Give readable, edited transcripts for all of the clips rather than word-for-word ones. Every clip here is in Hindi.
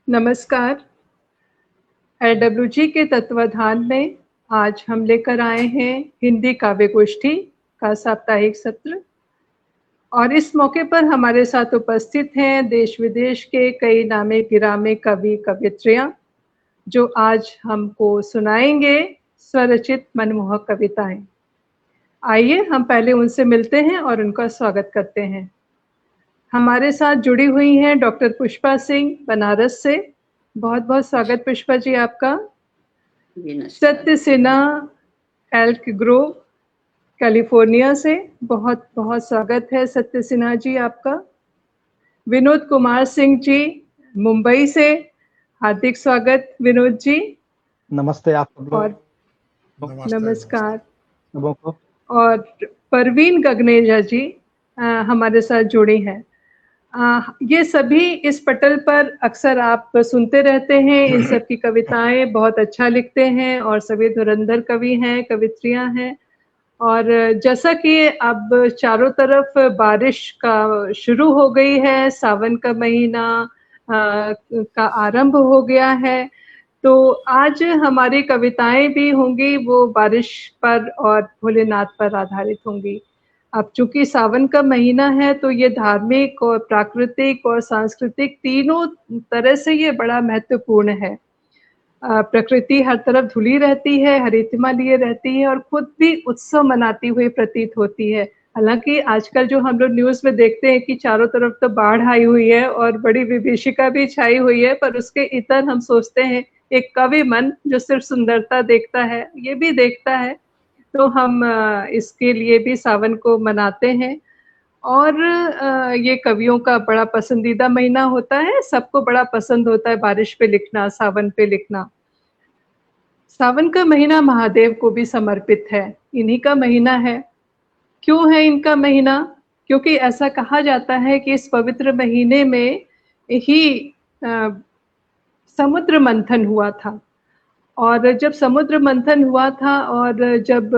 नमस्कार। एडब्ल्यूजी के तत्वाधान में आज हम लेकर आए हैं हिंदी काव्य गोष्ठी का साप्ताहिक सत्र और इस मौके पर हमारे साथ उपस्थित हैं देश विदेश के कई नामे गिरामे कवि कवियत्रियां जो आज हमको सुनाएंगे स्वरचित मनमोहक कविताएं। आइए हम पहले उनसे मिलते हैं और उनका स्वागत करते हैं। हमारे साथ जुड़ी हुई हैं डॉक्टर पुष्पा सिंह बनारस से। बहुत बहुत स्वागत पुष्पा जी आपका। सत्य सिन्हा एल्क ग्रोव कैलिफोर्निया से बहुत बहुत स्वागत है सत्य सिन्हा जी आपका। विनोद कुमार सिंह जी मुंबई से, हार्दिक स्वागत विनोद जी। नमस्ते आप सब और लोग। नमस्कार। सबों को। और परवीन गगनेजा जी हमारे साथ जुड़ी हैं। ये सभी इस पटल पर अक्सर आप सुनते रहते हैं। इन सब की कविताएं बहुत अच्छा लिखते हैं और सभी धुरंधर कवि हैं, कवित्रियां हैं। और जैसा कि अब चारों तरफ बारिश का शुरू हो गई है, सावन का महीना का आरंभ हो गया है, तो आज हमारी कविताएं भी होंगी वो बारिश पर और भोलेनाथ पर आधारित होंगी। अब चूंकि सावन का महीना है तो ये धार्मिक और प्राकृतिक और सांस्कृतिक तीनों तरह से ये बड़ा महत्वपूर्ण है। प्रकृति हर तरफ धुली रहती है, हरितिमा लिए रहती है और खुद भी उत्सव मनाती हुई प्रतीत होती है। हालांकि आजकल जो हम लोग न्यूज में देखते हैं कि चारों तरफ तो बाढ़ आई हुई है और बड़ी विभीषिका भी छाई हुई है, पर उसके इतर हम सोचते हैं एक कवि मन जो सिर्फ सुंदरता देखता है ये भी देखता है, तो हम इसके लिए भी सावन को मनाते हैं। और ये कवियों का बड़ा पसंदीदा महीना होता है, सबको बड़ा पसंद होता है बारिश पे लिखना, सावन पे लिखना। सावन का महीना महादेव को भी समर्पित है, इन्हीं का महीना है। क्यों है इनका महीना? क्योंकि ऐसा कहा जाता है कि इस पवित्र महीने में ही समुद्र मंथन हुआ था। और जब समुद्र मंथन हुआ था और जब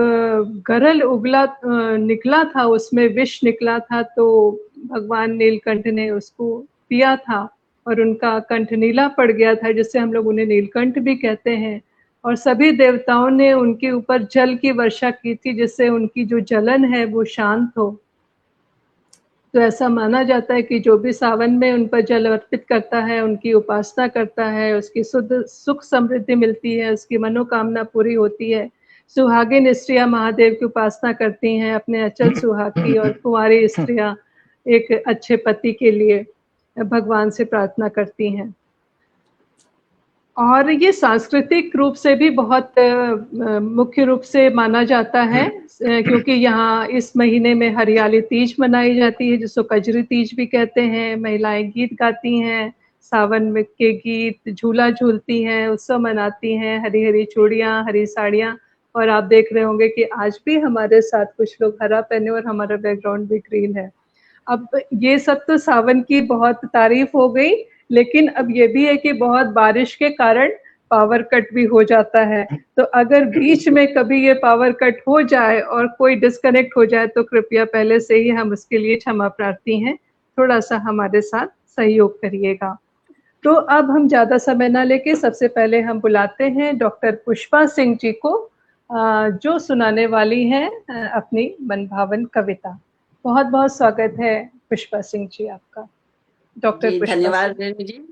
गरल उगला निकला था, उसमें विष निकला था, तो भगवान नीलकंठ ने उसको पिया था और उनका कंठ नीला पड़ गया था, जिससे हम लोग उन्हें नीलकंठ भी कहते हैं। और सभी देवताओं ने उनके ऊपर जल की वर्षा की थी जिससे उनकी जो जलन है वो शांत हो। तो ऐसा माना जाता है कि जो भी सावन में उन पर जल अर्पित करता है, उनकी उपासना करता है, उसकी शुद्ध सुख समृद्धि मिलती है, उसकी मनोकामना पूरी होती है। सुहागिन स्त्रियां महादेव की उपासना करती हैं अपने अचल सुहाग की, और कुंवारी स्त्रियां एक अच्छे पति के लिए भगवान से प्रार्थना करती हैं। और ये सांस्कृतिक रूप से भी बहुत मुख्य रूप से माना जाता है, क्योंकि यहाँ इस महीने में हरियाली तीज मनाई जाती है जिसको कजरी तीज भी कहते हैं। महिलाएं गीत गाती हैं, सावन में के गीत, झूला झूलती हैं, उत्सव मनाती हैं, हरी हरी चूड़ियाँ, हरी साड़ियाँ। और आप देख रहे होंगे कि आज भी हमारे साथ कुछ लोग हरा पहने और हमारा बैकग्राउंड भी ग्रीन है। अब ये सब तो सावन की बहुत तारीफ हो गई, लेकिन अब ये भी है कि बहुत बारिश के कारण पावर कट भी हो जाता है। तो अगर बीच में कभी ये पावर कट हो जाए और कोई डिस्कनेक्ट हो जाए तो कृपया पहले से ही हम उसके लिए क्षमा प्रार्थी हैं, थोड़ा सा हमारे साथ सहयोग करिएगा। तो अब हम ज्यादा समय ना लेके सबसे पहले हम बुलाते हैं डॉक्टर पुष्पा सिंह जी को, जो सुनाने वाली हैं अपनी मनभावन कविता। बहुत बहुत स्वागत है पुष्पा सिंह जी आपका। डॉक्टर जी पुष्पा धन्यवाद सिंह रेणु जी।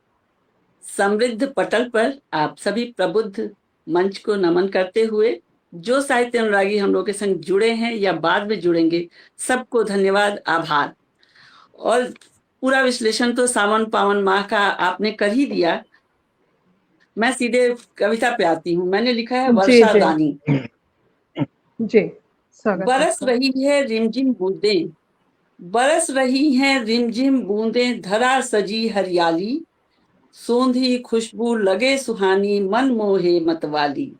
समृद्ध पटल पर आप सभी प्रबुद्ध मंच को नमन करते हुए जो साहित्य अनुरागी हम लोग के संग जुड़े हैं या बाद में जुड़ेंगे, सबको धन्यवाद, आभार। और पूरा विश्लेषण तो सावन पावन माह का आपने कर ही दिया। मैं सीधे कविता पे आती हूँ। मैंने लिखा है वर्षा दानी। जी स्वागत। बरस रही है रिमझिम बूंदें, बरस रही हैं रिमझिम बूंदें, धरा सजी हरियाली, सोंधी खुशबू लगे सुहानी, मन मोहे मतवाली।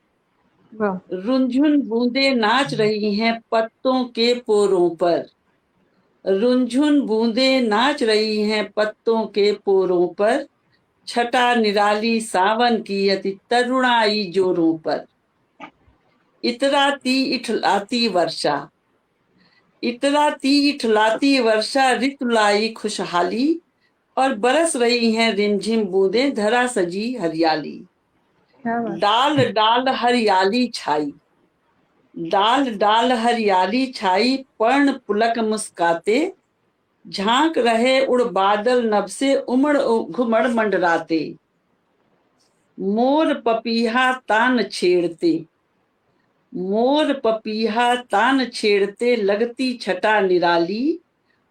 रुंझुन बूंदे नाच रही हैं पत्तों के पोरों पर, रुंझुन बूंदे नाच रही हैं पत्तों के पोरों पर, छटा निराली सावन की अति तरुणाई जोरों पर। इतराती इठलाती वर्षा, इतराती इठलाती वर्षा, ऋतु लाई खुशहाली, और बरस रही हैं रिमझिम बूंदें, धरा सजी हरियाली। क्या बात। डाल डाल हरियाली छाई, डाल डाल हरियाली छाई, पर्ण पुलक मुस्काते, झांक रहे उड़ बादल नभ से, उमड़ घुमड़ मंडराते। मोर पपीहा तान छेड़ते, मोर पपीहा तान छेड़ते, लगती छटा निराली।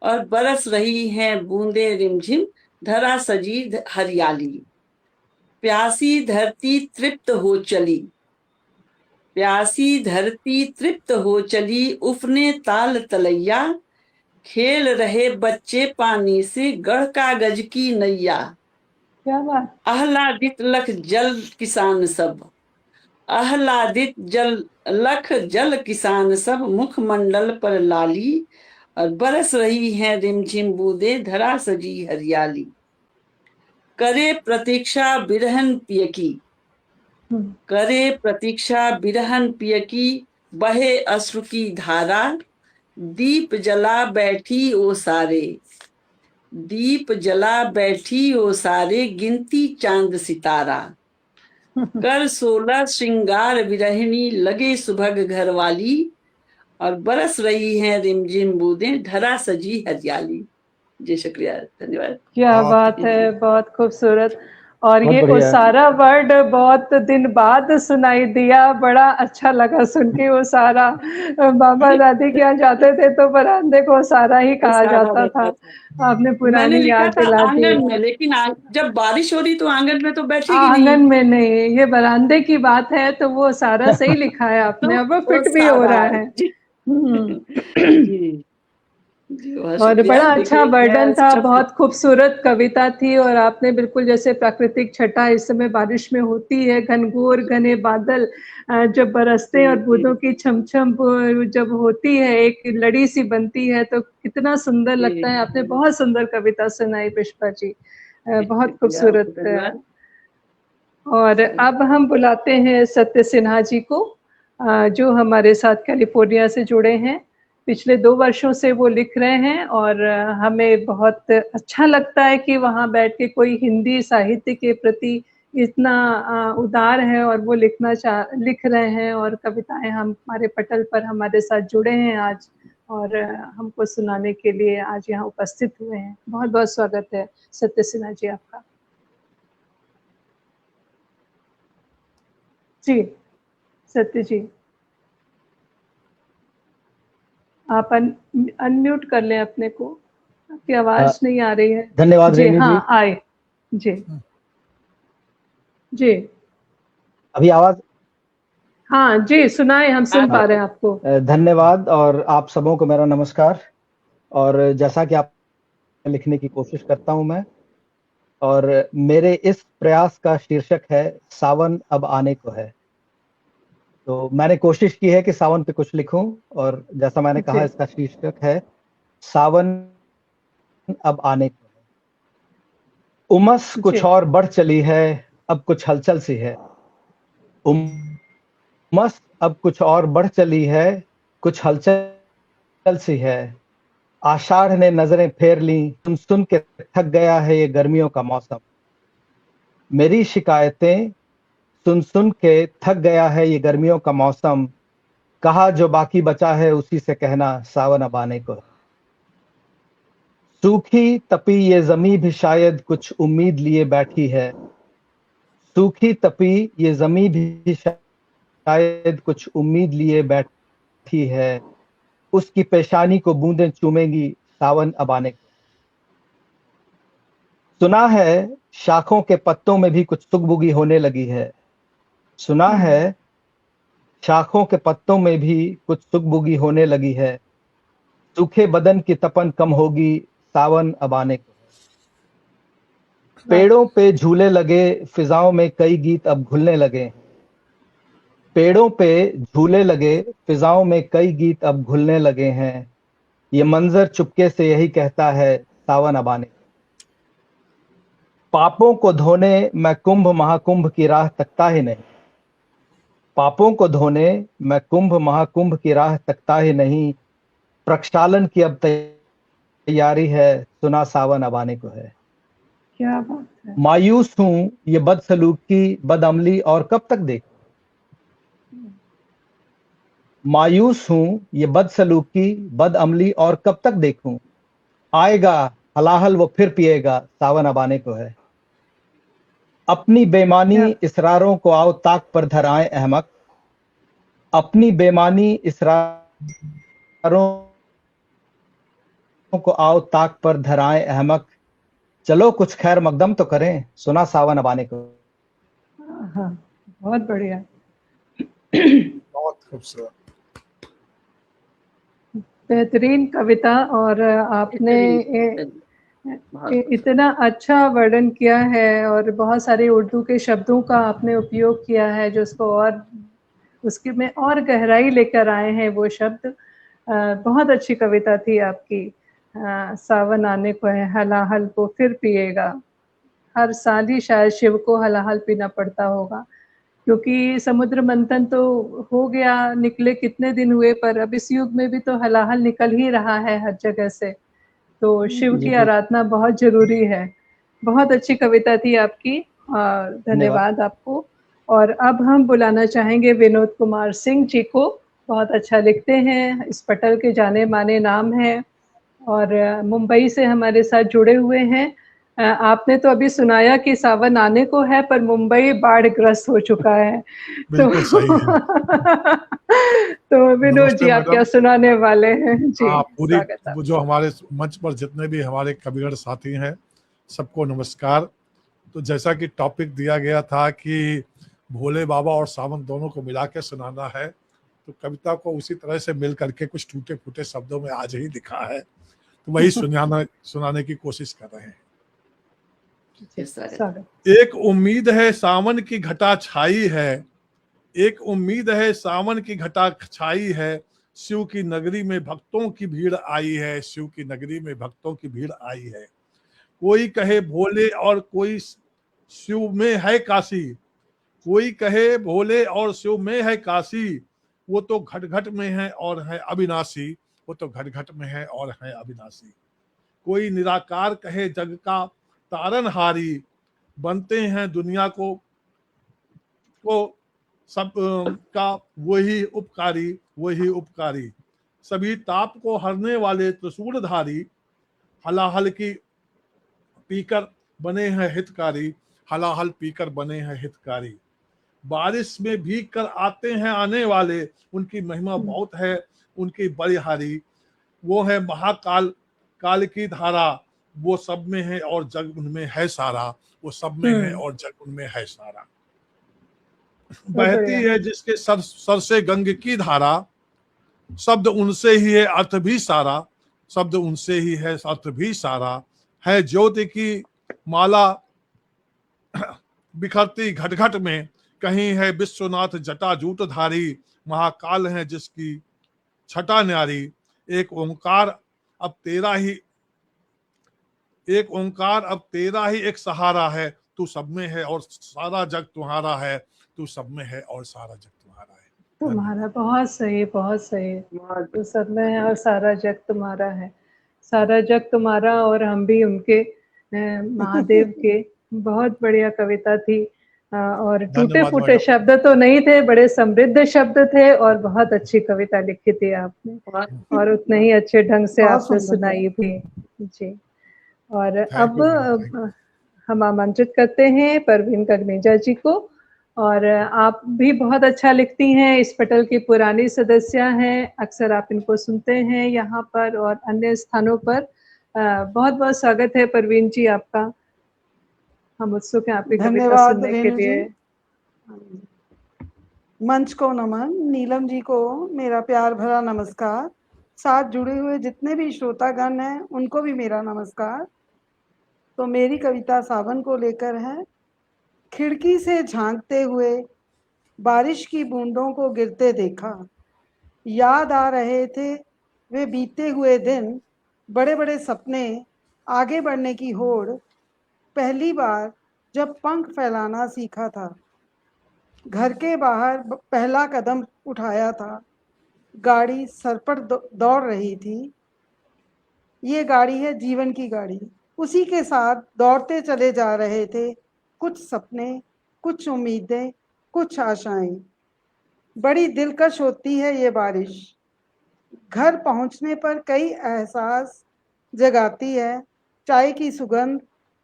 और बरस रही हैं बूंदे रिमझिम, धरा सजी हरियाली। प्यासी धरती तृप्त हो चली, प्यासी धरती तृप्त हो चली, उफने ताल तलैया। खेल रहे बच्चे पानी से, गढ़ कागज की नैया। क्या बात। आह्लादित लख जल किसान सब, आह्लादित जल लख जल किसान सब, मुखमंडल पर लाली। और बरस रही हैं रिमझिम बूंदें, धरा सजी हरियाली। करे प्रतीक्षा बिरहन पिय की, करे प्रतीक्षा बिरहन पिय की, बहे अश्रु की धारा। दीप जला बैठी ओ सारे, दीप जला बैठी ओ सारे, गिनती चांद सितारा। कर 16 श्रृंगार विरहिणी, लगे सुभग घर वाली। और बरस रही हैं रिमझिम बूंदें, धरा सजी हरियाली। जी शुक्रिया, धन्यवाद। क्या बहुत बात है, बहुत खूबसूरत। और ये बढ़िया। ओसारा वर्ड बहुत दिन बाद सुनाई दिया, बड़ा अच्छा लगा सुन के। ओसारा, बाबा दादी के यहाँ जाते थे तो बरामदे को ओसारा ही कहा जाता था। आपने मैंने पुरानी लिखा याद था दिला दी। आंगन में, लेकिन जब बारिश हो रही तो आंगन में तो बैठेगी नहीं। आंगन में नहीं, ये बरामदे की बात है, तो वो ओसारा सही लिखा है आपने, अब वो फिट भी हो रहा है। जी जी, बहुत और शुक्रिया। बड़ा अच्छा देखिए वर्णन क्या था, शब्द। बहुत खूबसूरत कविता थी। और आपने बिल्कुल जैसे प्राकृतिक छटा इस समय बारिश में होती है, घनघोर घने बादल जब बरसते हैं और बूंदों की छमछम जब होती है, एक लड़ी सी बनती है, तो कितना सुंदर लगता है। आपने बहुत सुंदर कविता सुनाई पुष्पा जी, बहुत शुक्रिया, खूबसूरत। धन्यवाद। और अब हम बुलाते हैं सत्य सिन्हा जी को, जो हमारे साथ कैलिफोर्निया से जुड़े हैं। पिछले 2 वर्षों से वो लिख रहे हैं और हमें बहुत अच्छा लगता है कि वहाँ बैठ के कोई हिंदी साहित्य के प्रति इतना उदार है और वो लिख रहे हैं, और कविताएं हमारे पटल पर हमारे साथ जुड़े हैं आज, और हमको सुनाने के लिए आज यहाँ उपस्थित हुए हैं। बहुत बहुत स्वागत है सत्य सिन्हा जी आपका। जी सत्य जी, आप अनम्यूट कर लें अपने को, आपकी आवाज नहीं आ रही है। धन्यवाद जी रेनी जी। हाँ, आए जी जी। अभी आवाज? हाँ जी, सुनाए, हम सुन पा रहे हैं आपको। धन्यवाद और आप सबों को मेरा नमस्कार। और जैसा कि आप लिखने की कोशिश करता हूं मैं, और मेरे इस प्रयास का शीर्षक है सावन अब आने को है। तो मैंने कोशिश की है कि सावन पे कुछ लिखूं, और जैसा मैंने कहा जी इसका शीर्षक है सावन अब आने को है। उमस कुछ जी और बढ़ चली है, अब कुछ हलचल सी है। उमस अब कुछ और बढ़ चली है, कुछ हलचल सी है। आषाढ़ ने नजरें फेर ली, सुन सुन के थक गया है ये गर्मियों का मौसम। मेरी शिकायतें सुन सुन के थक गया है ये गर्मियों का मौसम। कहा जो बाकी बचा है उसी से कहना सावन अब आने को है। सूखी तपी ये जमी भी शायद कुछ उम्मीद लिए बैठी है। सूखी तपी ये जमी भी शायद कुछ उम्मीद लिए बैठी है। उसकी पेशानी को बूंदें चूमेंगी सावन अब आने को। सुना है शाखों के पत्तों में भी कुछ सुगबुगी होने लगी है। सुना है शाखों के पत्तों में भी कुछ सुगबुगी होने लगी है। सूखे बदन की तपन कम होगी सावन अब आने को। पेड़ों पे झूले लगे, फिजाओं में कई गीत अब घुलने लगे। पेड़ों पे झूले लगे, फिजाओं में कई गीत अब घुलने लगे हैं। ये मंजर चुपके से यही कहता है सावन अब आने। पापों को धोने मैं कुंभ महाकुंभ की राह तकता ही नहीं। पापों को धोने मैं कुंभ महाकुंभ की राह तकता ही नहीं। प्रक्षालन की अब तैयारी है, सुना सावन अब आने को है। क्या बात है। मायूस हूं ये बदसलूकी बदअमली और कब तक देखूं। मायूस हूं ये बदसलूकी बदअमली और कब तक देखूं। आएगा हलाहल वो फिर पिएगा, सावन अब आने को है। अपनी बेमानी क्या इसरारों को आओ ताक पर धराएं अहमक। अपनी बेमानी इसरारों को आओ ताक पर धराएं अहमक। चलो कुछ खैर मकदम तो करें, सुना सावन अब आने को। हाँ, बहुत बढ़िया। बहुत खूबसूरत। बेहतरीन कविता। और आपने बहुत इतना अच्छा वर्णन किया है और बहुत सारे उर्दू के शब्दों का आपने उपयोग किया है जो उसको और उसके में और गहराई लेकर आए हैं वो शब्द। बहुत अच्छी कविता थी आपकी। सावन आने को है हलाहल को फिर पिएगा। हर साल ही शायद शिव को हलाहल पीना पड़ता होगा, क्योंकि समुद्र मंथन तो हो गया, निकले कितने दिन हुए, पर अब इस युग में भी तो हलाहल निकल ही रहा है हर जगह से। तो शिव की आराधना बहुत जरूरी है। बहुत अच्छी कविता थी आपकी। धन्यवाद आपको। और अब हम बुलाना चाहेंगे विनोद कुमार सिंह जी को। बहुत अच्छा लिखते हैं, इस पटल के जाने माने नाम है और मुंबई से हमारे साथ जुड़े हुए हैं। आपने तो अभी सुनाया कि सावन आने को है, पर मुंबई बाढ़ ग्रस्त हो चुका है। तो बिल्कुल सही है। तो विनोद जी नमस्ते आप क्या मैडम। सुनाने वाले हैं जी। हाँ, पूरी स्वागत है। जो हमारे मंच पर जितने भी हमारे कविगण साथी हैं सबको नमस्कार। तो जैसा कि टॉपिक दिया गया था कि भोले बाबा और सावन दोनों को मिला के सुनाना है, तो कविता को उसी तरह से मिल करके कुछ टूटे फूटे शब्दों में आज ही लिखा है, तो वही सुनाने की कोशिश कर रहे हैं। स्वागत। एक उम्मीद है सावन की घटा छाई है, एक उम्मीद है सावन की घटा छाई है। शिव की नगरी में भक्तों की भीड़ आई है, शिव की नगरी में भक्तों की भीड़ आई है। कोई कहे भोले और कोई शिव में है काशी, कोई कहे भोले और शिव में है काशी। वो तो घट घट में है और है अविनाशी, वो तो घट घट में है और है अविनाशी। कोई निराकार कहे जग का तारनहारी, बनते हैं दुनिया को सब का वही उपकारी, वही उपकारी। सभी ताप को हरने वाले त्रिशूलधारी, हलाहल की पीकर बने हैं हितकारी, हलाहल पीकर बने हैं हितकारी। बारिश में भीग कर आते हैं आने वाले, उनकी महिमा बहुत है उनकी बलिहारी। वो है महाकाल काल की धारा, वो सब में है और जग उनमें है सारा, वो सब में है और जग उनमें है सारा। बहती है जिसके सर से गंग की धारा, शब्द उनसे ही है अर्थ भी सारा, शब्द उनसे ही है अर्थ भी सारा। है ज्योति की माला बिखरती घट घट में, कहीं है विश्वनाथ जटा जूटधारी। महाकाल है जिसकी छटा न्यारी, एक ओंकार अब तेरा ही, एक ओंकार अब तेरा ही एक सहारा है। तू सब में है और सारा जग तुम्हारा है, तू सब में है और सारा जग तुम्हारा है। तुम्हारा बहुत सही, बहुत सही। तो सब में है और सारा जग तुम्हारा है। सारा जग तुम्हारा और हम भी उनके महादेव के। बहुत बढ़िया कविता थी। और टूटे फूटे शब्द तो नहीं थे, बड़े समृद्ध शब्द थे और बहुत अच्छी कविता लिखी थी आपने और उतने ही अच्छे ढंग से आपने सुनाई भी जी। और अब हम आमंत्रित करते हैं परवीन गगनेजा जी को। और आप भी बहुत अच्छा लिखती हैं, इस पटल की पुरानी सदस्य हैं, अक्सर आप इनको सुनते हैं यहाँ पर और अन्य स्थानों पर। बहुत बहुत स्वागत है परवीन जी आपका। हम उत्सुक हैं आपकी कविता सुनने के लिए। मंच को नमन, नीलम जी को मेरा प्यार भरा नमस्कार, साथ जुड़े हुए जितने भी श्रोतागण हैं उनको भी मेरा नमस्कार। तो मेरी कविता सावन को लेकर है। खिड़की से झांकते हुए बारिश की बूंदों को गिरते देखा, याद आ रहे थे वे बीते हुए दिन, बड़े बड़े सपने, आगे बढ़ने की होड़, पहली बार जब पंख फैलाना सीखा था, घर के बाहर पहला कदम उठाया था, गाड़ी सर पर दौड़ रही थी। ये गाड़ी है जीवन की गाड़ी, उसी के साथ दौड़ते चले जा रहे थे कुछ सपने, कुछ उम्मीदें, कुछ आशाएं। बड़ी दिलकश होती है ये बारिश। घर पहुंचने पर कई एहसास जगाती है। चाय की सुगंध,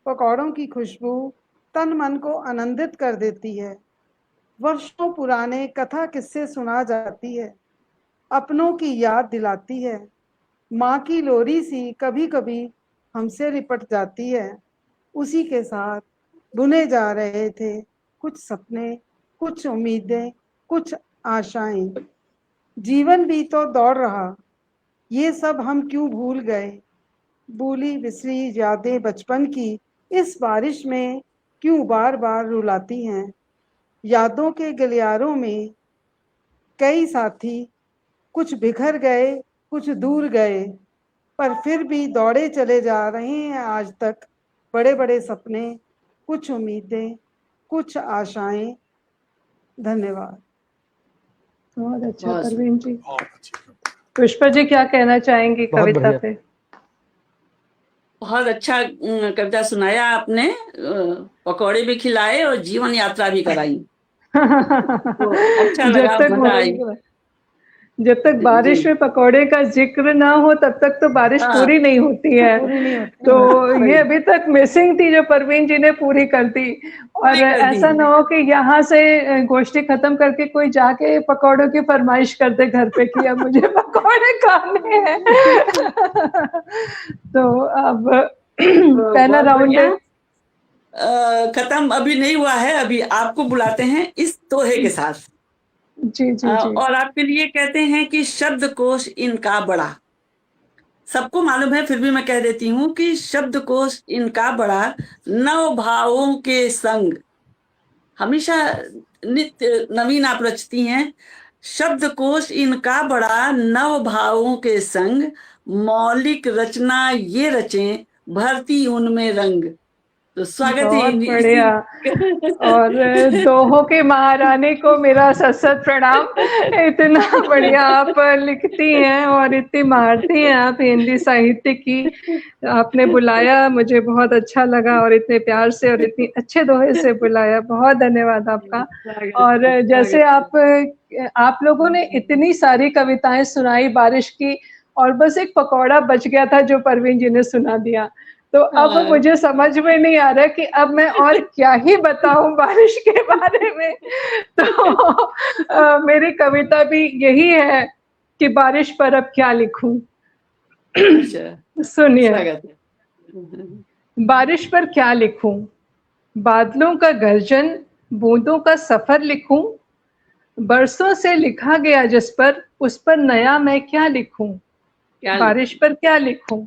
पकौड़ों की खुशबू तन मन को आनंदित कर देती है। वर्षों पुराने कथा किस्से सुना जाती है, अपनों की याद दिलाती है। माँ की लोरी सी कभी कभी हमसे लिपट जाती है। उसी के साथ बुने जा रहे थे कुछ सपने, कुछ उम्मीदें, कुछ आशाएं। जीवन भी तो दौड़ रहा, ये सब हम क्यों भूल गए। भूली बिसरी यादें बचपन की इस बारिश में क्यों बार बार रुलाती हैं। यादों के गलियारों में कई साथी, कुछ बिखर गए, कुछ दूर गए, पर फिर भी दौड़े चले जा रहे हैं आज तक। बड़े बड़े सपने, कुछ उम्मीदें, कुछ आशाएं। धन्यवाद। बहुत अच्छा बहुत परवीन जी। बहुत अच्छी कविता। पुष्पा जी क्या कहना चाहेंगी बहुत कविता बढ़िया। पे? बहुत अच्छा कविता सुनाया आपने। पकौड़े भी खिलाए और जीवन यात्रा भी कराई। तो अच्छा लगा, मजा आई। जब तक बारिश जी। में पकौड़े का जिक्र ना हो तब तक तो बारिश हाँ, पूरी नहीं होती है। पूरी नहीं होती। तो सही। ये अभी तक मिसिंग थी जो परवीन जी ने पूरी कर दी। और पूरी कर दी। ऐसा ना हो कि यहाँ से गोष्ठी खत्म करके कोई जाके पकौड़ों की फरमाइश कर दे घर पे कि अब मुझे पकौड़े खाने हैं। तो अब पहला बहुत राउंड बढ़िया। खत्म अभी नहीं हुआ है, अभी आपको बुलाते हैं इस दोहे के साथ। जी जी जी। और आपके लिए कहते हैं कि शब्दकोश इनका बड़ा। सबको मालूम है, फिर भी मैं कह देती हूँ कि शब्दकोश इनका बड़ा, नव भावों के संग। हमेशा नित्य नवीन आप रचती हैं। शब्दकोश इनका बड़ा, नव भावों के संग, मौलिक रचना ये रचें, भरती उनमें रंग। तो स्वागत है बहुत इसी। बढ़िया। और दोहों के महारानी को मेरा सत प्रणाम। इतना बढ़िया आप लिखती हैं और इतनी महारती हैं आप हिंदी साहित्य की। आपने बुलाया, मुझे बहुत अच्छा लगा और इतने प्यार से और इतनी अच्छे दोहे से बुलाया। बहुत धन्यवाद आपका। और जैसे आप लोगों ने इतनी सारी कविताएं सुनाई बारिश की, और बस एक पकौड़ा बच गया था जो परवीन जी ने सुना दिया। तो अब मुझे समझ में नहीं आ रहा कि अब मैं और क्या ही बताऊं बारिश के बारे में। तो मेरी कविता भी यही है कि बारिश पर अब क्या लिखूं। सुनिए, स्वागत है। बारिश पर क्या लिखूं, बादलों का गर्जन, बूंदों का सफर लिखूं, बरसों से लिखा गया जिस पर, उस पर नया मैं क्या लिखूं। बारिश पर क्या लिखूं,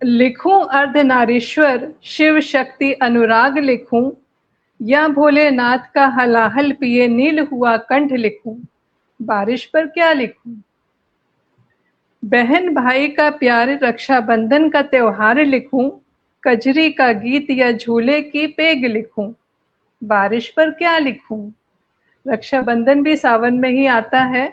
लिखूं अर्धनारीश्वर शिव शक्ति अनुराग लिखूं, या भोलेनाथ का हलाहल पिए नील हुआ कंठ लिखूं। बारिश पर क्या लिखूं, बहन भाई का प्यार रक्षाबंधन का त्योहार लिखूं, कजरी का गीत या झूले की पेग लिखूं। बारिश पर क्या लिखूं, रक्षाबंधन भी सावन में ही आता है।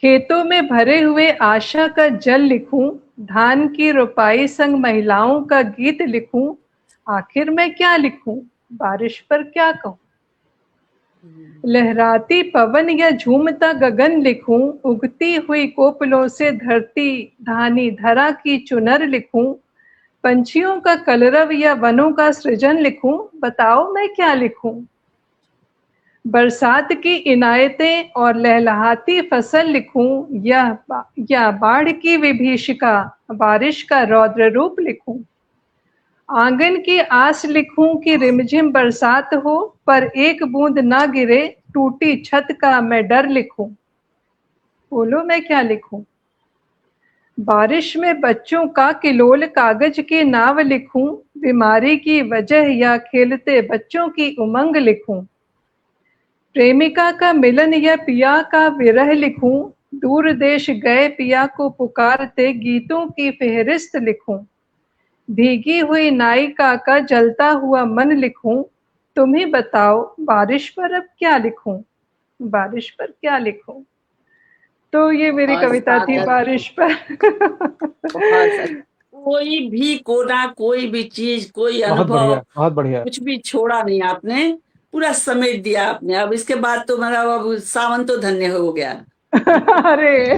खेतों में भरे हुए आशा का जल लिखूं, धान की रोपाई संग महिलाओं का गीत लिखूं। आखिर मैं क्या लिखूं, बारिश पर क्या कहूं, लहराती पवन या झूमता गगन लिखूं, उगती हुई कोपलों से धरती धानी धरा की चुनर लिखूं, पंछियों का कलरव या वनों का सृजन लिखूं। बताओ मैं क्या लिखूं, बरसात की इनायतें और लहलहाती फसल लिखूं, या बाढ़ की विभीषिका बारिश का रौद्र रूप लिखूं। आंगन की आस लिखूं कि रिमझिम बरसात हो, पर एक बूंद ना गिरे, टूटी छत का मैं डर लिखूं। बोलो मैं क्या लिखूं, बारिश में बच्चों का किलोल कागज की नाव लिखूं, बीमारी की वजह या खेलते बच्चों की उमंग लिखूं। प्रेमिका का मिलन या पिया का विरह लिखूं, दूर देश गए पिया को पुकारते गीतों की फेहरिस्त लिखूं। भीगी हुई नायिका का जलता हुआ मन लिखूं। तुम ही बताओ बारिश पर अब क्या लिखूं, बारिश पर क्या लिखूं। तो ये मेरी और कविता थी सागर बारिश पर। बहुत अच्छा। कोई भी कोना, कोई भी चीज, कोई बहुत अनुभव, बढ़िया, बहुत बढ़िया। कुछ भी छोड़ा नहीं आपने, पूरा समेट दिया आपने। अब इसके बाद तो मेरा अब सावन तो धन्य हो गया। अरे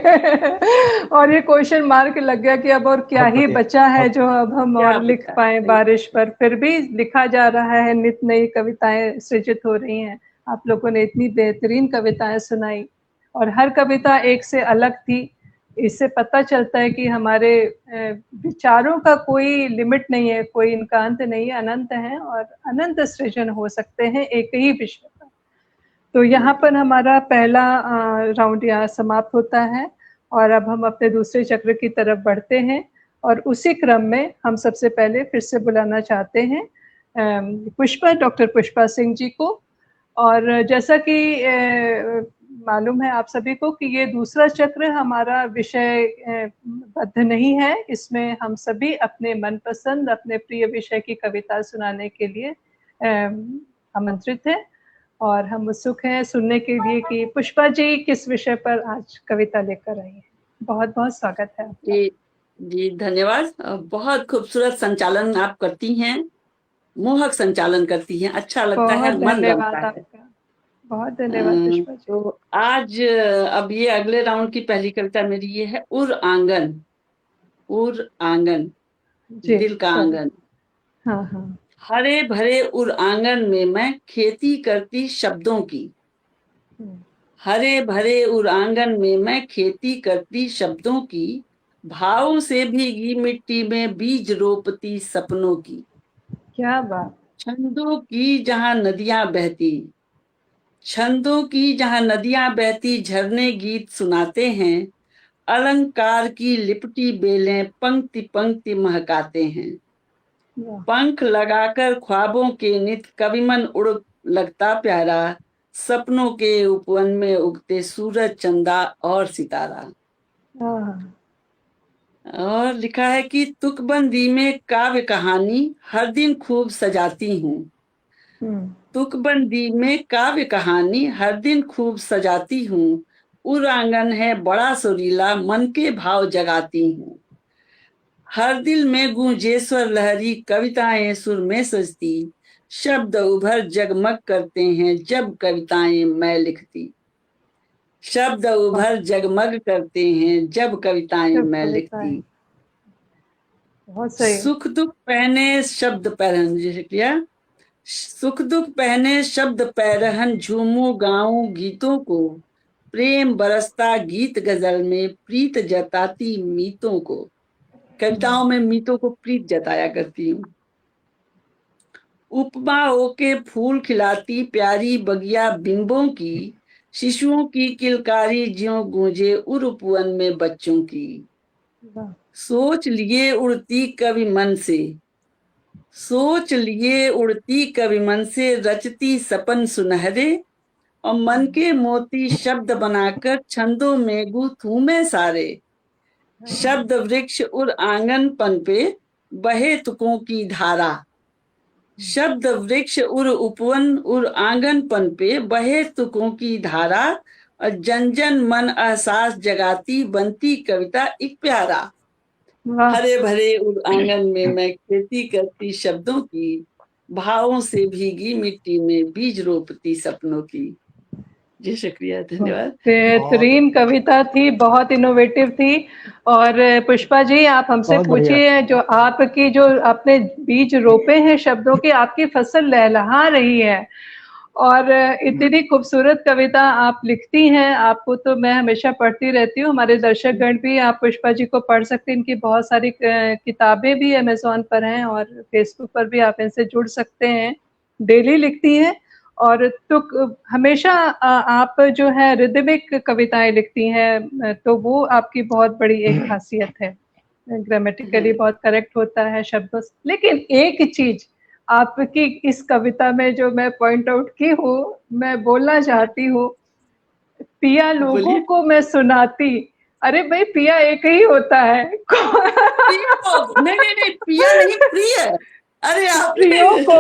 और ये क्वेश्चन मार्क लग गया कि अब और क्या बहुत ही बढ़िया, बचा है बहुत जो अब हम क्या और लिख बचा पाए सही। बारिश पर। फिर भी लिखा जा रहा है, नित नई कविताएं सृजित हो रही हैं। आप लोगों ने इतनी बेहतरीन कविताएं सुनाई और हर कविता एक से अलग थी। इससे पता चलता है कि हमारे विचारों का कोई लिमिट नहीं है, कोई इनका अंत नहीं है, अनंत है और अनंत सृजन हो सकते हैं एक ही विषय पर। तो यहाँ पर हमारा पहला राउंड यहाँ समाप्त होता है और अब हम अपने दूसरे चक्र की तरफ बढ़ते हैं। और उसी क्रम में हम सबसे पहले फिर से बुलाना चाहते हैं पुष्पा, डॉक्टर पुष्पा सिंह जी को। और जैसा कि मालूम है आप सभी को कि ये दूसरा चक्र हमारा विषय बद्ध नहीं है। इसमें हम सभी अपने मनपसंद, अपने प्रिय विषय की कविता सुनाने के लिए आमंत्रित हैं और हम उत्सुक हैं सुनने के लिए कि पुष्पा जी किस विषय पर आज कविता लेकर आई हैं। बहुत बहुत स्वागत है आपका। जी जी धन्यवाद। बहुत खूबसूरत संचालन आप करती हैं, मोहक संचालन करती हैं, अच्छा लगता है, बहुत मन धन्यवाद रमता है। आपका, बहुत धन्यवाद पुष्पा जी। तो आज अब ये अगले राउंड की पहली कविता मेरी ये है, उर आंगन। उर आंगन, जी दिल का सॉरी। आंगन। हाँ हाँ। हरे भरे उर आंगन में मैं खेती करती शब्दों की। हरे भरे उर आंगन में मैं खेती करती शब्दों की, भावों से भीगी मिट्टी में बीज रोपती सपनों की। क्या बात। छंदों की जहां नदियां बहती, छंदों की जहां नदियां बहती, झरने गीत सुनाते हैं। अलंकार की लिपटी बेलें पंक्ति पंक्ति महकाते हैं। वाह। पंख लगाकर ख्वाबों के नित कविमन उड़ लगता प्यारा, सपनों के उपवन में उगते सूरज चंदा और सितारा। हाँ। और लिखा है कि तुकबंदी में काव्य कहानी हर दिन खूब सजाती हूँ। तुकबंदी में काव्य कहानी हर दिन खूब सजाती हूँ। उर आंगन है बड़ा सुरीला, मन के भाव जगाती हूँ। हर दिल में गूंजेश्वर लहरी, कविताएं सुर में सजती। शब्द उभर जगमग करते हैं जब कविताएं मैं लिखती। शब्द उभर जगमग करते हैं जब कविताएं जब मैं कविताएं। लिखती। बहुत सही। सुख दुख पहने शब्द पैरहन, जैसे किया, सुख दुख पहने शब्द पैरहन, झूमू गाऊं गीतों को। प्रेम बरसता गीत गजल में, प्रीत जताती मीतों को। कविताओं में मीतों को प्रीत जताया करती हूँ। उपमाओं के फूल खिलाती प्यारी बगिया बिंबों की। शिशुओं की किलकारी ज्यों गूंजे उरुपवन में बच्चों की। वाह। सोच लिए उड़ती कवि मन से, सोच लिए उड़ती कवि मन से, रचती सपन सुनहरे। और मन के मोती शब्द बनाकर छंदों में गूंथूं मैं सारे। शब्द वृक्ष उर आंगन पन पे, बहे तुकों की धारा। शब्द वृक्ष उर उपवन उर आंगन पन पे, बहे तुकों की धारा। और जन जन मन एहसास जगाती, बनती कविता एक प्यारा। वाह। हरे भरे उर आंगन में मैं खेती करती शब्दों की, भावों से भीगी मिट्टी में बीज रोपती सपनों की। जी शुक्रिया, धन्यवाद। बेहतरीन कविता थी, बहुत इनोवेटिव थी। और पुष्पा जी आप हमसे बहुत बढ़िया। पूछिए, जो आपकी जो आपने बीज रोपे हैं शब्दों की, आपकी फसल लहलहा रही है। और इतनी खूबसूरत कविता आप लिखती हैं, आपको तो मैं हमेशा पढ़ती रहती हूँ। हमारे दर्शकगण भी आप पुष्पा जी को पढ़ सकते हैं, इनकी बहुत सारी किताबें भी अमेज़न पर हैं और फेसबुक पर भी आप इनसे जुड़ सकते हैं। डेली लिखती हैं और तो हमेशा आप जो है रिदमिक कविताएं लिखती हैं, तो वो आपकी बहुत बड़ी एक खासियत है। ग्रामेटिकली बहुत करेक्ट होता है शब्दों से। लेकिन एक चीज आपकी इस कविता में जो मैं पॉइंट आउट की हूँ, मैं बोलना चाहती हूँ, पिया लोगों बोलिए। को मैं सुनाती। अरे भाई पिया एक ही होता है। नहीं नहीं नहीं, पिया नहीं, प्रिय। अरे आपने प्रियो को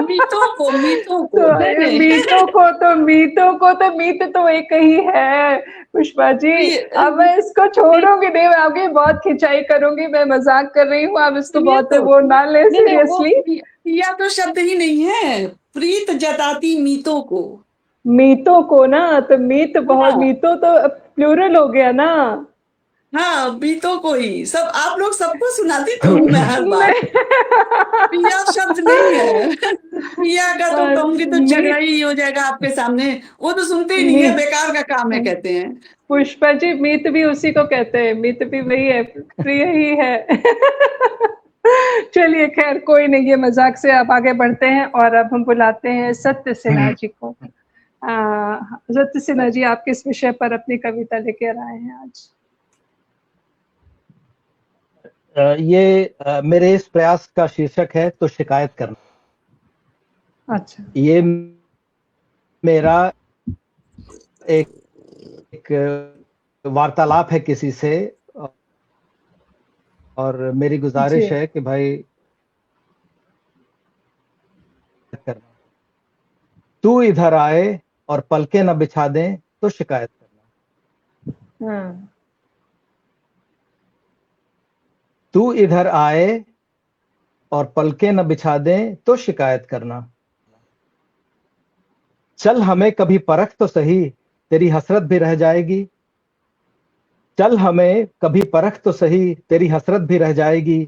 मीतों को तो नहीं। मीत तो एक ही है पुष्पा जी। अब मैं इसको छोड़ूंगी नहीं, मैं आपकी बहुत खिंचाई करूंगी, मैं मजाक कर रही हूँ, आप इसको बहुत वो ना ले सीरियसली। प्रिया तो शब्द ही नहीं है, प्रीत जताती मीतों को। मीतों को ना, तो मीत बहुत, हाँ। मीतों तो प्लूरल हो गया ना। हाँ, मीतों को ही सब आप लोग सबको सुनाती तो हूँ मैं हर बार। प्रिया शब्द नहीं है। प्रिया का तो कहूंगी तो झगड़ा ही हो जाएगा आपके सामने, वो तो सुनते ही नहीं है, बेकार का काम है कहते हैं। पुष्पा जी, मीत भी उसी को कहते हैं, मीत भी वही है, प्रिय ही है। चलिए खैर कोई नहीं, ये मजाक से अब आगे बढ़ते हैं और अब हम बुलाते हैं सत्य सिन्हा जी को। सत्य सिन्हा जी, आप किस विषय पर अपनी कविता लेकर आए हैं आज? मेरे इस प्रयास का शीर्षक है तो शिकायत करना। अच्छा। ये मेरा एक वार्तालाप है किसी से, और मेरी गुजारिश है कि भाई करना, तू इधर आए और पलके न बिछा दे तो शिकायत करना। तू इधर आए और पलके न बिछा दे तो शिकायत करना। चल हमें कभी परख तो सही, तेरी हसरत भी रह जाएगी। चल हमें कभी परख तो सही, तेरी हसरत भी रह जाएगी।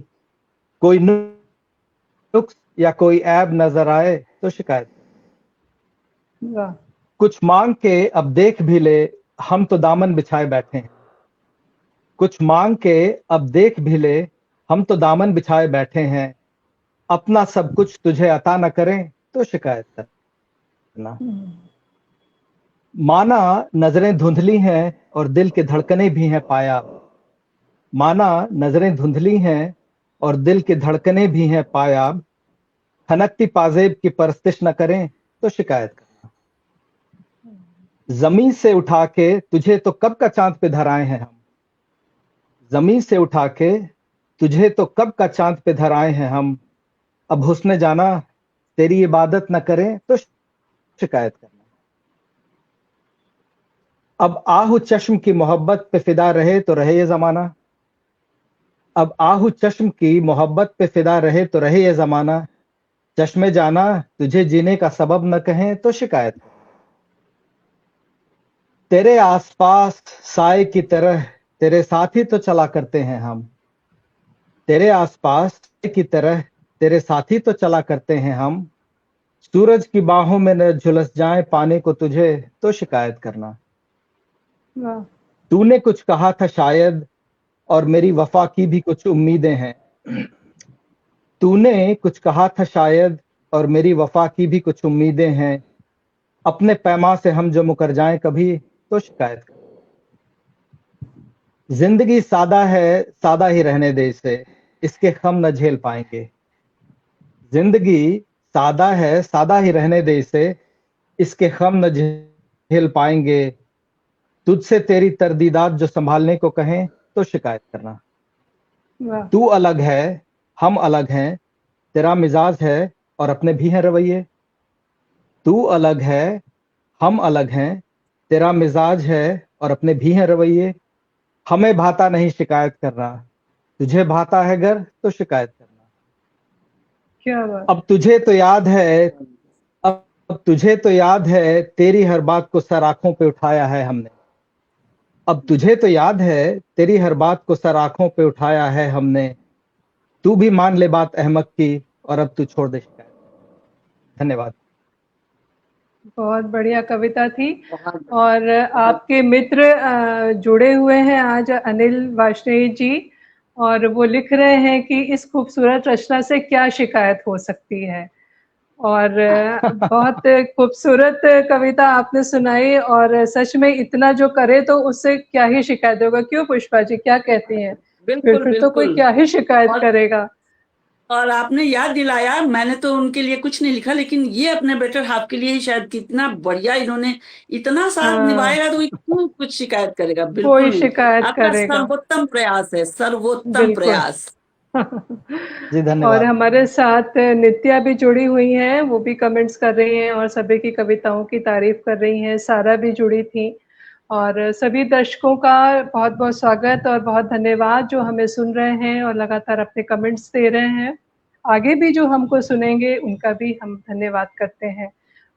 कोई नुक्स या कोई ऐब नजर आए तो शिकायत। कुछ मांग के अब देख भी ले, हम तो दामन बिछाए बैठे हैं। कुछ मांग के अब देख भी ले, हम तो दामन बिछाए बैठे हैं। अपना सब कुछ तुझे अता न करें तो शिकायत करना। माना नजरें धुंधली हैं और दिल के धड़कने भी हैं पाया। माना नजरें धुंधली हैं और दिल के धड़कने भी हैं पाया। खनकती पाजेब की परस्तिश न करें तो शिकायत करना। जमीन से उठा के तुझे तो कब का चांद पे धराए हैं हम। जमीन से उठा के तुझे तो कब का चांद पे धराए हैं हम। अब हुस्न जाना तेरी इबादत न करें तो शिकायत करना। अब आहू चश्म की मोहब्बत पे फिदा रहे तो रहे ये जमाना। अब आहू चश्म की मोहब्बत पे फिदा रहे तो रहे ये जमाना। चश्मे जाना तुझे जीने का सबब न कहें तो शिकायत। तेरे आसपास साए की तरह तेरे साथ ही तो चला करते हैं हम। तेरे आसपास की तरह तेरे साथी तो चला करते हैं हम। सूरज की बाहों में न झुलस जाए पाने को तुझे तो शिकायत करना। तूने कुछ कहा था शायद और मेरी वफा की भी कुछ उम्मीदें हैं। तूने कुछ कहा था शायद और मेरी वफा की भी कुछ उम्मीदें हैं। अपने पैमा से हम जो मुकर जाएं कभी तो शिकायत करना। जिंदगी सादा है, सादा ही रहने दे इसे, इसके गम न झेल पाएंगे। जिंदगी सादा है, सादा ही रहने दे इसे, इसके गम न झेल पाएंगे। तुझसे तेरी तरदीदात जो संभालने को कहें तो शिकायत करना। तू अलग है, हम अलग हैं, तेरा मिजाज है और अपने भी हैं रवैये। तू अलग है, हम अलग हैं, तेरा मिजाज है और अपने भी हैं रवैये। हमें भाता नहीं शिकायत करना, तुझे भाता है गर तो शिकायत करना। क्या बात। अब तुझे तो याद है, अब तुझे तो याद है, तेरी हर बात को सर आंखों पे उठाया है हमने। अब तुझे तो याद है, तेरी हर बात को सर आंखों पे उठाया है हमने। तू भी मान ले बात अहमक की और अब तू छोड़ दे शिकायत। धन्यवाद। बहुत बढ़िया कविता थी। और आपके मित्र जुड़े हुए हैं आज, अनिल वाजपेयी जी, और वो लिख रहे हैं कि इस खूबसूरत रचना से क्या शिकायत हो सकती है। और बहुत खूबसूरत कविता आपने सुनाई, और सच में इतना जो करे तो उससे क्या ही शिकायत होगा। क्यों पुष्पा जी, क्या कहती हैं? फिर तो कोई क्या ही शिकायत करेगा। और आपने याद दिलाया, मैंने तो उनके लिए कुछ नहीं लिखा, लेकिन ये अपने बेटर हाफ के लिए ही शायद, कितना बढ़िया इन्होंने इतना साथ निभाएगा तो क्यों कुछ शिकायत करेगा। बिल्कुल कोई शिकायत आपका करेगा। सर्वोत्तम प्रयास है, सर्वोत्तम प्रयास। जी और धन्यवाद। हमारे साथ नित्या भी जुड़ी हुई हैं, वो भी कमेंट्स कर रही हैं और सभी की कविताओं की तारीफ कर रही हैं। सारा भी जुड़ी थी और सभी दर्शकों का बहुत-बहुत स्वागत और बहुत धन्यवाद जो हमें सुन रहे हैं और लगातार अपने कमेंट्स दे रहे हैं। आगे भी जो हमको सुनेंगे उनका भी हम धन्यवाद करते हैं।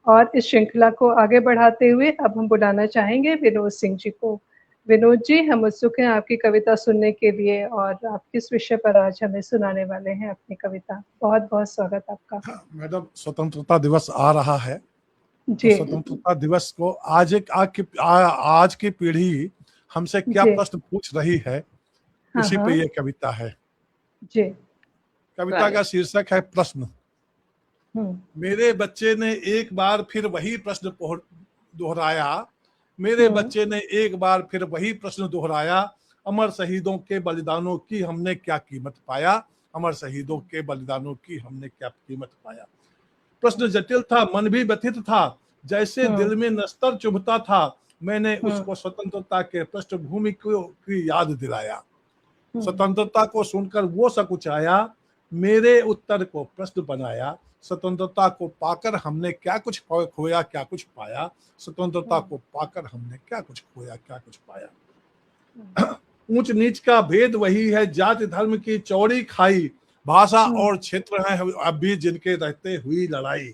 और इस श्रृंखला को आगे बढ़ाते हुए अब हम बुलाना चाहेंगे विनोद सिंह जी को। विनोद जी, हम उत्सुक हैं आपकी कविता सुनने के लिए और आप किस विषय पर आज हमें सुनाने वाले हैं अपनी कविता। बहुत-बहुत स्वागत आपका। मैडम, स्वतंत्रता दिवस आ रहा है, तो जी, स्वतंत्रता दिवस को आज की पीढ़ी हमसे क्या जी। प्रश्न पूछ रही है, हाँ, इसी पे हाँ। ये कविता है। जी। कविता का शीर्षक है प्रश्न। हुँ, मेरे बच्चे ने एक बार फिर वही प्रश्न दोहराया, मेरे हुँ, बच्चे ने एक बार फिर वही प्रश्न दोहराया, अमर शहीदों के बलिदानों की हमने क्या कीमत पाया, अमर शहीदों के बलिदानों की हमने क्या कीमत पाया। प्रश्न जटिल था, मन भी व्यथित था, जैसे हुँ, दिल में नस्तर चुभता था। मैंने हुँ, उसको स्वतंत्रता के पृष्ठभूमि की याद दिलाया। हुँ, स्वतंत्रता को सुनकर वो सकुचाया, मेरे उत्तर को प्रश्न बनाया। स्वतंत्रता को पाकर हमने क्या कुछ खोया, क्या कुछ पाया। स्वतंत्रता को पाकर हमने क्या कुछ खोया, क्या कुछ पाया। ऊंच नीच का भेद वही है, जाति धर्म की चौड़ी खाई, भाषा हुँ, और क्षेत्र है अब भी जिनके रहते हुई लड़ाई।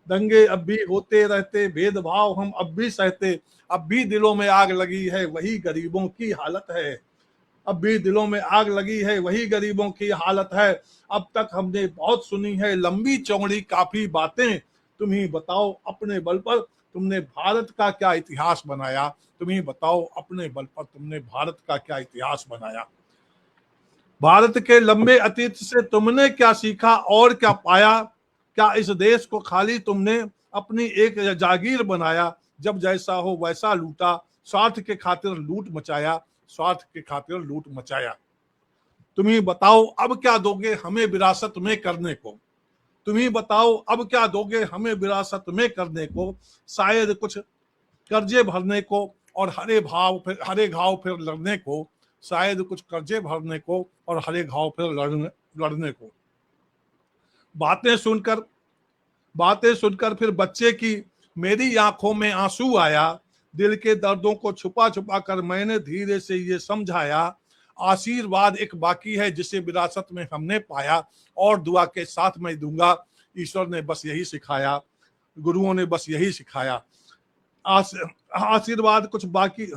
दंगे अब भी होते रहते, भेदभाव हम अब भी सहते, अब भी दिलों में आग लगी है, वही गरीबों की हालत है। अब भी दिलों में आग लगी है, वही गरीबों की हालत है। अब तक हमने बहुत सुनी है लंबी चौड़ी काफी बातें, तुम ही बताओ अपने बल पर तुमने भारत का क्या इतिहास बनाया। तुम ही बताओ अपने बल पर तुमने भारत का क्या इतिहास बनाया। भारत के लंबे अतीत से तुमने क्या सीखा और क्या पाया। क्या इस देश को खाली तुमने अपनी एक जागीर बनाया। जब जैसा हो वैसा लूटा, स्वार्थ के खातिर लूट मचाया, स्वार्थ के खातिर लूट मचाया। तुम ही बताओ अब क्या दोगे हमें विरासत में करने को। तुम ही बताओ अब क्या दोगे हमें विरासत में करने को। शायद कुछ कर्जे भरने को और हरे घाव फिर लड़ने को। शायद कुछ कर्जे भरने को और हरे घाव फिर लड़ने को। बातें सुनकर बातें सुनकर फिर बच्चे की मेरी आंखों में आंसू आया। दिल के दर्दों को छुपा छुपा कर मैंने धीरे से ये समझाया। आशीर्वाद एक बाकी है जिसे विरासत में हमने पाया, और दुआ के साथ मैं दूंगा, ईश्वर ने बस यही सिखाया, गुरुओं ने बस यही सिखाया। आशीर्वाद कुछ बाकी,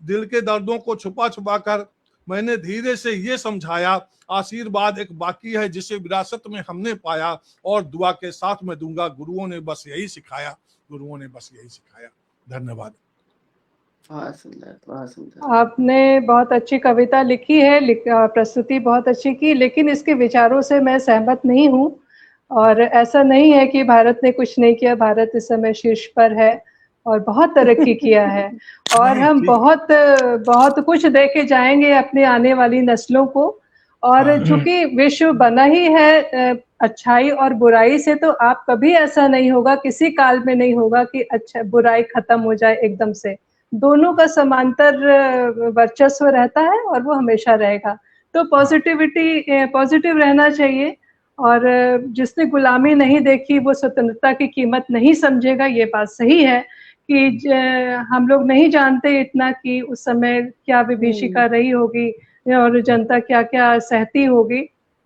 दिल के दर्दों को छुपा छुपा कर मैंने धीरे से ये समझाया। आशीर्वाद एक बाकी है जिसे विरासत में हमने पाया, और दुआ के साथ में दूंगा, गुरुओं ने बस यही सिखाया, गुरुओं ने बस यही सिखाया। धन्यवाद। बहुत सुंदर, बहुत सुंदर। आपने बहुत अच्छी कविता लिखी है, प्रस्तुति बहुत अच्छी की, लेकिन इसके विचारों से मैं सहमत नहीं हूँ। और ऐसा नहीं है कि भारत ने कुछ नहीं किया, भारत इस समय शीर्ष पर है और बहुत तरक्की किया है और नहीं, हम ठीक। बहुत बहुत कुछ दे के जाएंगे अपनी आने वाली नस्लों को। और हाँ। चूंकि विश्व बना ही है अच्छाई और बुराई से, तो आप कभी ऐसा नहीं होगा, किसी काल में नहीं होगा कि अच्छा बुराई खत्म हो जाए एकदम से। दोनों का समांतर वर्चस्व रहता है और वो हमेशा रहेगा। तो पॉजिटिव रहना चाहिए। और जिसने गुलामी नहीं देखी वो स्वतंत्रता की कीमत नहीं समझेगा। ये बात सही है कि हम लोग नहीं जानते इतना कि उस समय क्या विभीषिका रही होगी और जनता क्या-क्या सहती होगी।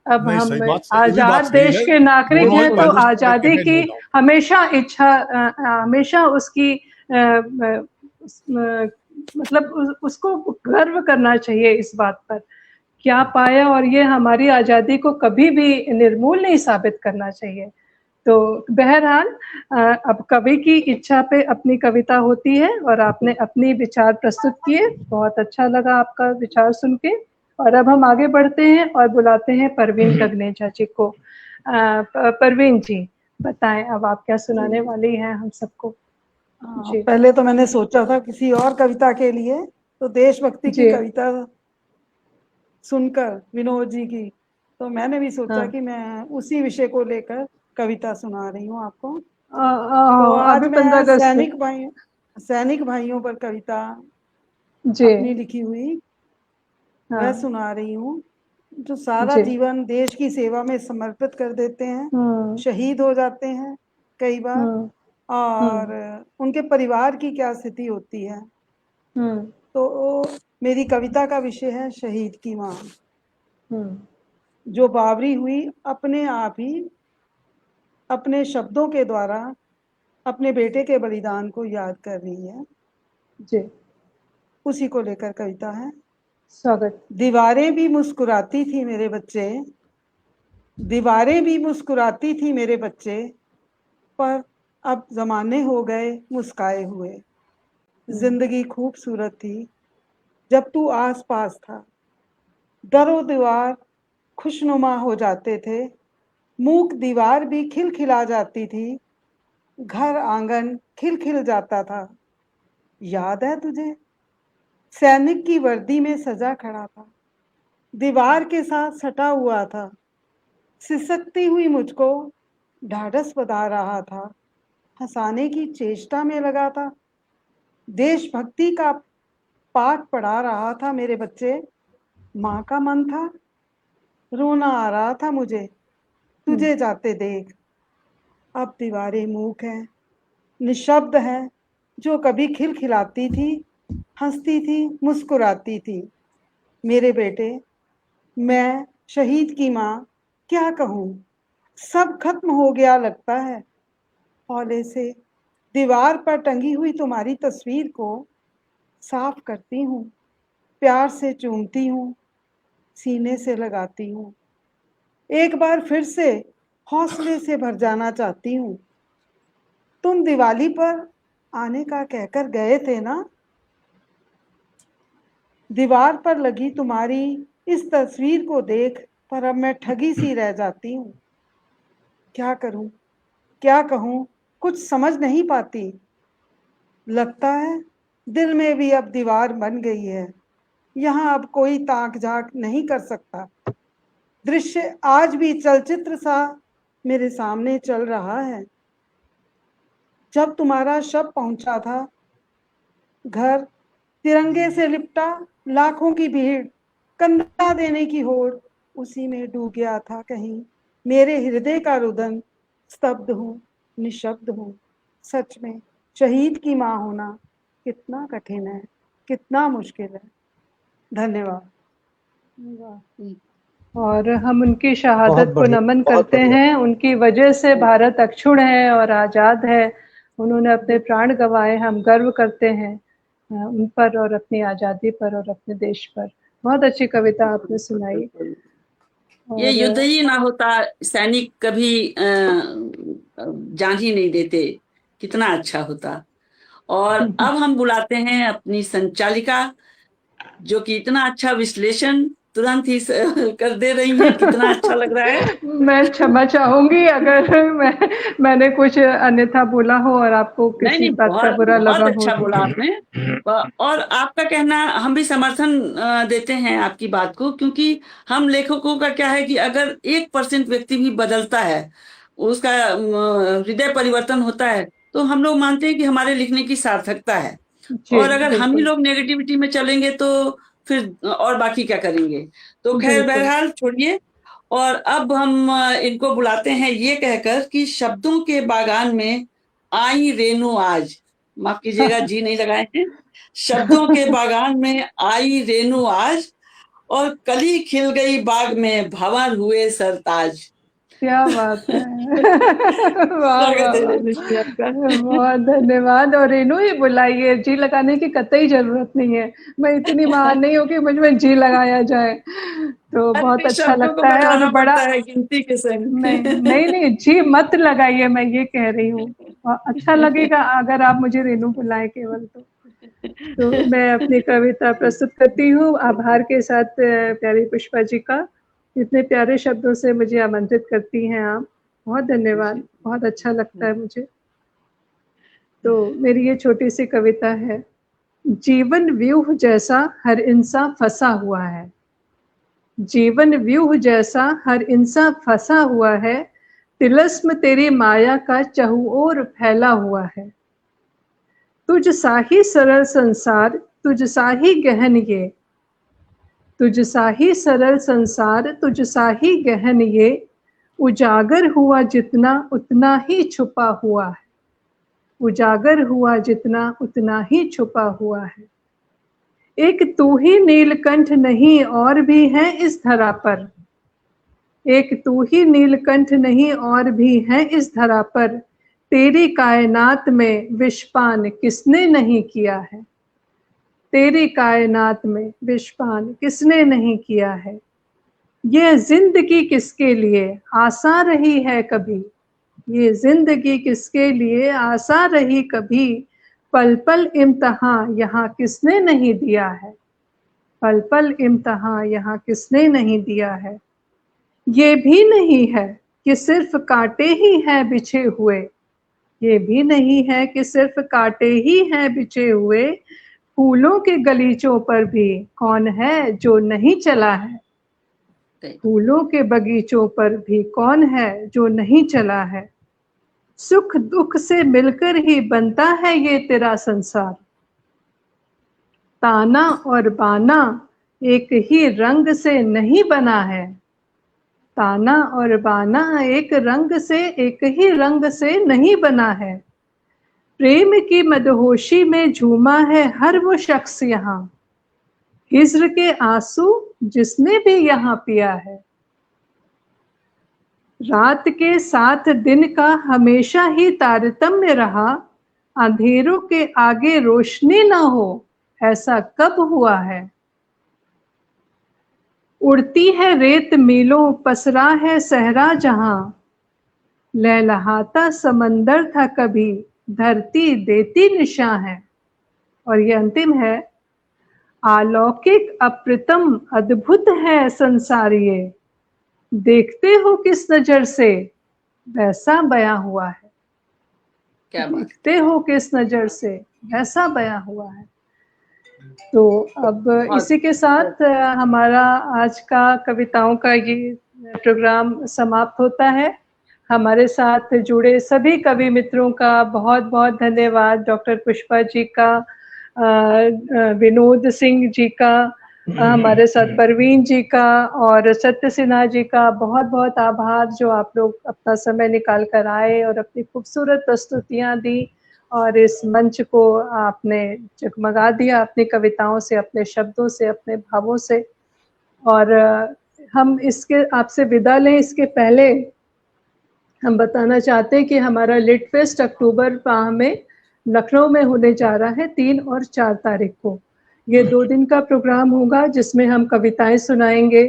अब नहीं, हम सही बात, ये भी बात आजाद सही देश है। के नागरिक दोनों ही हैं, तो पहलू इस तरह के आजादी हैं, की नो डाउट। हमेशा इच्छा, हमेशा उसकी मतलब उसको गर्व करना चाहिए इस बात पर, क्या पाया, और ये हमारी आजादी को कभी भी निर्मूल नहीं साबित करना चाहिए। तो बहरहाल अब कवि की इच्छा पे अपनी कविता होती है और आपने अपनी विचार प्रस्तुत किए। बहुत अच्छा लगा आपका विचार सुन के। और अब हम आगे बढ़ते हैं और बुलाते हैं परवीन गगनेजा जी को। परवीन जी, बताएं अब आप क्या सुनाने वाली हैं हम सबको। जी। पहले तो मैंने सोचा था किसी और कविता के लिए, तो देशभक्ति की जी। कविता सुनकर विनोद जी की, तो मैंने भी सोचा हाँ। कि मैं उसी विषय को लेकर कविता सुना रही हूँ आपको। तो आज अभी 15 मैं अगस्त। सैनिक भाइयों पर कविता जी। अपनी लिखी हुई वह हाँ। सुना रही हूँ। जो सारा जी। जीवन देश की सेवा में समर्पित कर देते हैं, शहीद हो जाते हैं कई बार, और उनके परिवार की क्या स्थिति होती है। तो मेरी कविता का विषय है शहीद की माँ, जो बावरी हुई अपने आप ही अपने शब्दों के द्वारा अपने बेटे के बलिदान को याद कर रही है। जी। उसी को लेकर कविता है। स्वागत। दीवारें भी मुस्कुराती थी मेरे बच्चे, दीवारें भी मुस्कुराती थी मेरे बच्चे, पर अब जमाने हो गए मुस्काए हुए। जिंदगी खूबसूरत थी जब तू आस पास था, दरो दीवार खुशनुमा हो जाते थे, मूक दीवार भी खिलखिला जाती थी, घर आंगन खिलखिल जाता था। याद है तुझे? सैनिक की वर्दी में सजा खड़ा था, दीवार के साथ सटा हुआ था, सिसकती हुई मुझको ढाढ़स बता रहा था, हंसाने की चेष्टा में लगा था, देशभक्ति का पाठ पढ़ा रहा था मेरे बच्चे। माँ का मन था, रोना आ रहा था मुझे तुझे जाते देख। अब दीवारें मूक हैं, निशब्द हैं, जो कभी खिलखिलाती थी, हंसती थी, मुस्कुराती थी। मेरे बेटे, मैं शहीद की माँ क्या कहूँ, सब खत्म हो गया लगता है। हौले से दीवार पर टंगी हुई तुम्हारी तस्वीर को साफ करती हूँ, प्यार से चूमती हूँ, सीने से लगाती हूँ। एक बार फिर से हौसले से भर जाना चाहती हूँ। तुम दिवाली पर आने का कहकर गए थे ना, दीवार पर लगी तुम्हारी इस तस्वीर को देख पर अब मैं ठगी सी रह जाती हूँ। क्या करूं, क्या कहूं, कुछ समझ नहीं पाती। लगता है दिल में भी अब दीवार बन गई है, यहाँ अब कोई ताक झाक नहीं कर सकता। दृश्य आज भी चलचित्र सा मेरे सामने चल रहा है। जब तुम्हारा शव पहुंचा था घर, तिरंगे से लिपटा लाखों की भीड़, कंधा देने की होड़ उसी में डूब गया था कहीं। मेरे हृदय का रुदन, स्तब्ध हूँ, निशब्द हूँ। सच में शहीद की माँ होना कितना कठिन है, कितना मुश्किल है। धन्यवाद। और हम उनकी बहुत शहादत को बढ़िया, नमन बहुत करते बढ़िया। हैं। उनकी वजह से भारत अक्षुण है और आज़ाद है। उन्होंने अपने प्राण गंवाए, हम गर्व करते हैं उन पर और अपनी आज़ादी पर और अपने देश पर। बहुत अच्छी कविता आपने सुनाई। ये युद्ध ही ना होता, सैनिक कभी जान ही नहीं देते, कितना अच्छा होता। और अब हम बुलाते हैं अपनी संचालिका, जो कि इतना अच्छा विश्लेषण तुरंत ही कर दे रही हैं। कितना अच्छा लग रहा है। मैं क्षमा चाहूंगी अगर मैंने कुछ अन्यथा बोला हो और आपको किसी नहीं, बात का बुरा बहुत लगा हो। अच्छा बोला आपने। और आपका कहना, हम भी समर्थन देते हैं आपकी बात को, क्योंकि हम लेखकों का क्या है कि अगर 1% व्यक्ति भी बदलता है, उसका हृदय परिवर्तन होता है, तो हम लोग मानते हैं कि हमारे लिखने की सार्थकता है। और अगर हम ही लोग नेगेटिविटी में चलेंगे तो फिर और बाकी क्या करेंगे। तो खैर, बहरहाल छोड़िए। और अब हम इनको बुलाते हैं ये कहकर कि शब्दों के बागान में आई रेनू आज, माफ कीजिएगा जी नहीं लगाए हैं, शब्दों के बागान में आई रेनू आज, और कली खिल गई बाग में भंवर हुए सरताज। क्या बात है। वाह स्वागत वाह है वाह, रेनू जी आपका। बहुत धन्यवाद। और रेनू ही बुलाइए, जी लगाने की कतई जरूरत नहीं है। मैं इतनी महान नहीं हूँ कि मुझ में जी लगाया जाए। तो बहुत अच्छा शब्दों को लगता है और बढ़ाना बड़ा पड़ता है गिनती के संग। नहीं जी मत लगाइए, मैं ये कह रही हूँ। अच्छा लगेगा अगर आप मुझे रेनू बुलाएं केवल। तो मैं अपनी कविता प्रस्तुत करती हूँ आभार के साथ प्यारी पुष्पा जी का, इतने प्यारे शब्दों से मुझे आमंत्रित करती हैं आप। बहुत धन्यवाद, बहुत अच्छा लगता है मुझे। तो मेरी ये छोटी सी कविता है। जीवन व्यूह जैसा हर इंसान फंसा हुआ है, जीवन व्यूह जैसा हर इंसान फंसा हुआ है, तिलस्म तेरी माया का चहुओर फैला हुआ है। तुझ सा ही सरल संसार, तुझ सा ही गहन ये, तुझसा ही सरल संसार, तुझसा ही गहन ये, उजागर हुआ जितना उतना ही छुपा हुआ है। उजागर हुआ जितना उतना ही छुपा हुआ है। एक तू ही नीलकंठ नहीं और भी है इस धरा पर। एक तू ही नीलकंठ नहीं और भी है इस धरा पर। तेरी कायनात में विषपान किसने नहीं किया है। तेरी कायनात में विषपान किसने नहीं किया है। यह जिंदगी किसके लिए आसान रही है कभी। ये जिंदगी किसके लिए आसान रही कभी। पल पल इम्तिहान यहाँ किसने नहीं दिया है। पल पल इम्तिहान यहाँ किसने नहीं दिया है। ये भी नहीं है कि सिर्फ कांटे ही हैं बिछे हुए। ये भी नहीं है कि सिर्फ कांटे ही हैं बिछे हुए। फूलों के गलीचों पर भी कौन है जो नहीं चला है। फूलों के बगीचों पर भी कौन है जो नहीं चला है। सुख दुख से मिलकर ही बनता है ये तेरा संसार। ताना और बाना एक ही रंग से नहीं बना है। ताना और बाना एक ही रंग से नहीं बना है। प्रेम की मदहोशी में झूमा है हर वो शख्स यहाँ। हिज्र के आंसू जिसने भी यहाँ पिया है। रात के साथ दिन का हमेशा ही तारतम्य रहा। अंधेरों के आगे रोशनी ना हो ऐसा कब हुआ है। उड़ती है रेत मीलों पसरा है सहरा जहां। लहलहाता समंदर था कभी धरती देती निशान है। और ये अंतिम है। अलौकिक अप्रतिम अद्भुत है संसार ये। देखते हो किस नजर से वैसा बयां हुआ है। क्या बात। देखते हो किस नजर से वैसा बयां हुआ है। तो अब इसी के साथ हमारा आज का कविताओं का ये प्रोग्राम समाप्त होता है। हमारे साथ जुड़े सभी कवि मित्रों का बहुत बहुत धन्यवाद। डॉक्टर पुष्पा जी का, विनोद सिंह जी का, हमारे साथ परवीन जी का और सत्य सिन्हा जी का बहुत बहुत आभार जो आप लोग अपना समय निकाल कर आए और अपनी खूबसूरत प्रस्तुतियां दी और इस मंच को आपने जगमगा दिया अपनी कविताओं से, अपने शब्दों से, अपने भावों से। और हम इसके आपसे विदा लें इसके पहले हम बताना चाहते हैं कि हमारा लिट फेस्ट अक्टूबर माह में लखनऊ में होने जा रहा है 3 और 4 तारीख को। ये 2 दिन का प्रोग्राम होगा जिसमें हम कविताएं सुनाएंगे,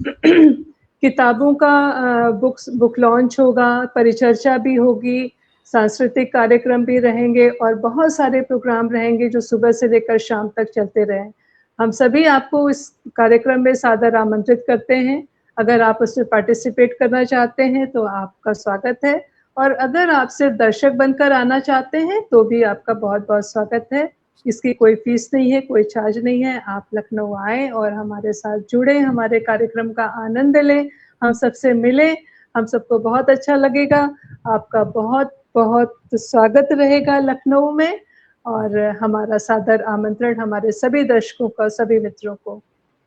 किताबों का बुक लॉन्च होगा, परिचर्चा भी होगी, सांस्कृतिक कार्यक्रम भी रहेंगे और बहुत सारे प्रोग्राम रहेंगे जो सुबह से लेकर शाम तक चलते रहें। हम सभी आपको इस कार्यक्रम में सादर आमंत्रित करते हैं। अगर आप उसमें पार्टिसिपेट करना चाहते हैं तो आपका स्वागत है और अगर आप सिर्फ दर्शक बनकर आना चाहते हैं तो भी आपका बहुत बहुत स्वागत है। इसकी कोई फीस नहीं है, कोई चार्ज नहीं है। आप लखनऊ आए और हमारे साथ जुड़े, हमारे कार्यक्रम का आनंद लें, हम सबसे मिले, हम सबको बहुत अच्छा लगेगा। आपका बहुत बहुत स्वागत रहेगा लखनऊ में और हमारा सादर आमंत्रण हमारे सभी दर्शकों का, सभी मित्रों को।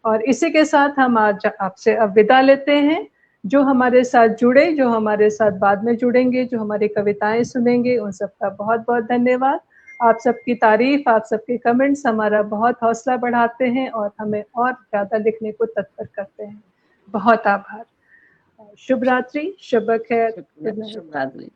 और इसी के साथ हम आज आपसे अब विदा लेते हैं। जो हमारे साथ जुड़े, जो हमारे साथ बाद में जुड़ेंगे, जो हमारी कविताएं सुनेंगे, उन सबका बहुत बहुत धन्यवाद। आप सबकी तारीफ, आप सबके कमेंट्स हमारा बहुत हौसला बढ़ाते हैं और हमें और ज्यादा लिखने को तत्पर करते हैं। बहुत आभार। शुभ रात्रि, शुभ खैर। शुभ रात्रि।